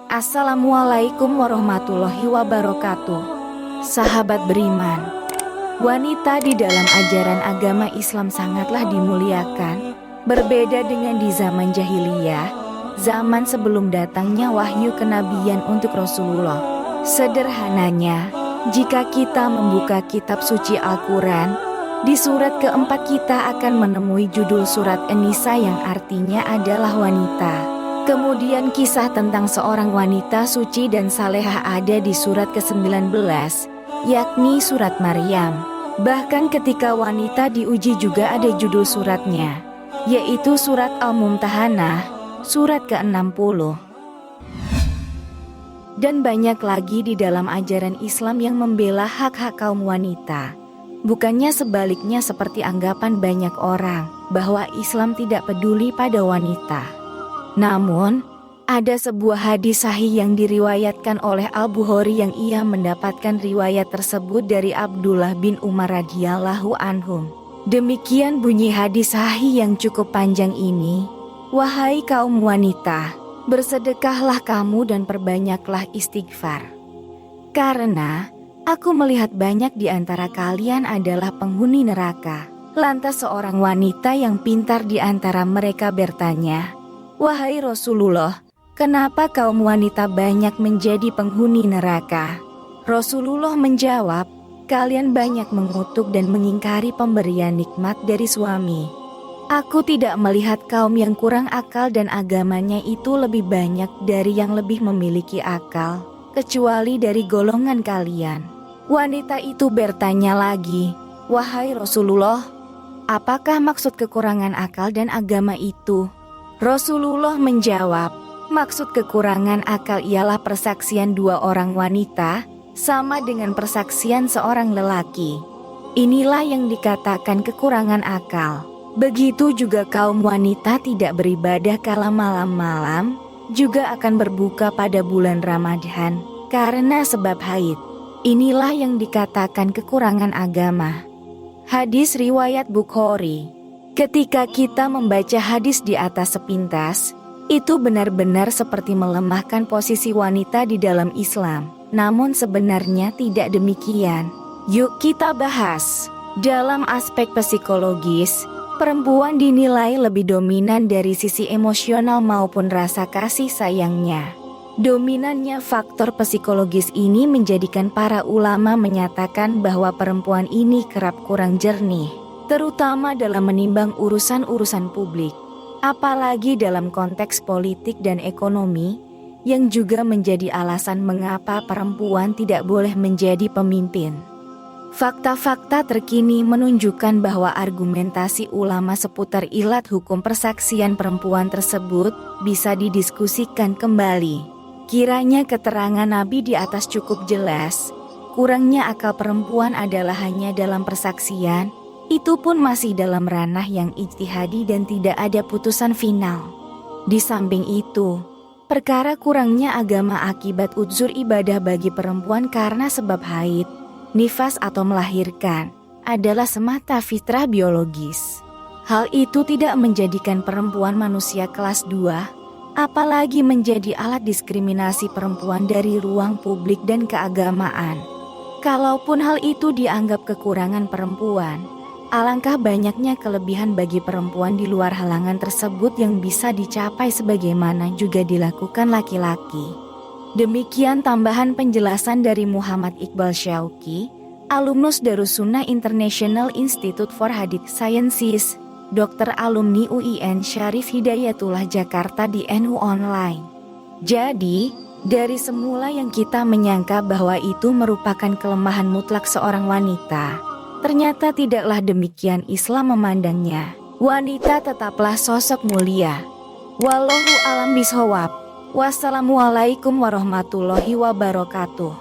Assalamualaikum warahmatullahi wabarakatuh. Sahabat beriman, wanita di dalam ajaran agama Islam sangatlah dimuliakan. Berbeda dengan di zaman jahiliyah, zaman sebelum datangnya wahyu kenabian untuk Rasulullah. Sederhananya, jika kita membuka kitab suci Al-Quran, di surat keempat kita akan menemui judul surat An-Nisa yang artinya adalah wanita. Kemudian kisah tentang seorang wanita suci dan salehah ada di surat ke-19, yakni surat Maryam. Bahkan ketika wanita diuji juga ada judul suratnya, yaitu surat Al-Mumtahanah, surat ke-60. Dan banyak lagi di dalam ajaran Islam yang membela hak-hak kaum wanita. Bukannya sebaliknya seperti anggapan banyak orang, bahwa Islam tidak peduli pada wanita. Namun, ada sebuah hadis sahih yang diriwayatkan oleh Al-Bukhari yang ia mendapatkan riwayat tersebut dari Abdullah bin Umar radhiyallahu anhum. Demikian bunyi hadis sahih yang cukup panjang ini. Wahai kaum wanita, bersedekahlah kamu dan perbanyaklah istighfar. Karena aku melihat banyak di antara kalian adalah penghuni neraka. Lantas seorang wanita yang pintar di antara mereka bertanya, "Wahai Rasulullah, kenapa kaum wanita banyak menjadi penghuni neraka?" Rasulullah menjawab, "Kalian banyak mengutuk dan mengingkari pemberian nikmat dari suami. Aku tidak melihat kaum yang kurang akal dan agamanya itu lebih banyak dari yang lebih memiliki akal, kecuali dari golongan kalian." Wanita itu bertanya lagi, "Wahai Rasulullah, apakah maksud kekurangan akal dan agama itu?" Rasulullah menjawab, "Maksud kekurangan akal ialah persaksian dua orang wanita, sama dengan persaksian seorang lelaki. Inilah yang dikatakan kekurangan akal. Begitu juga kaum wanita tidak beribadah kala malam-malam, juga akan berbuka pada bulan Ramadan, karena sebab haid. Inilah yang dikatakan kekurangan agama." Hadis riwayat Bukhari. Ketika kita membaca hadis di atas sepintas, itu benar-benar seperti melemahkan posisi wanita di dalam Islam. Namun sebenarnya tidak demikian. Yuk kita bahas. Dalam aspek psikologis, perempuan dinilai lebih dominan dari sisi emosional maupun rasa kasih sayangnya. Dominannya faktor psikologis ini menjadikan para ulama menyatakan bahwa perempuan ini kerap kurang jernih, terutama dalam menimbang urusan-urusan publik, apalagi dalam konteks politik dan ekonomi, yang juga menjadi alasan mengapa perempuan tidak boleh menjadi pemimpin. Fakta-fakta terkini menunjukkan bahwa argumentasi ulama seputar ilat hukum persaksian perempuan tersebut bisa didiskusikan kembali. Kiranya keterangan Nabi di atas cukup jelas, kurangnya akal perempuan adalah hanya dalam persaksian, itu pun masih dalam ranah yang ijtihadi dan tidak ada putusan final. Di samping itu, perkara kurangnya agama akibat udzur ibadah bagi perempuan karena sebab haid, nifas atau melahirkan adalah semata fitrah biologis. Hal itu tidak menjadikan perempuan manusia kelas 2, apalagi menjadi alat diskriminasi perempuan dari ruang publik dan keagamaan. Kalaupun hal itu dianggap kekurangan perempuan, alangkah banyaknya kelebihan bagi perempuan di luar halangan tersebut yang bisa dicapai sebagaimana juga dilakukan laki-laki. Demikian tambahan penjelasan dari Muhammad Iqbal Syauqi, alumnus Darussunnah International Institute for Hadith Sciences, Dokter alumni UIN Syarif Hidayatullah Jakarta di NU Online. Jadi, dari semula yang kita menyangka bahwa itu merupakan kelemahan mutlak seorang wanita, ternyata tidaklah demikian Islam memandangnya. Wanita tetaplah sosok mulia. Wallahu a'lam bishawab. Wassalamualaikum warahmatullahi wabarakatuh.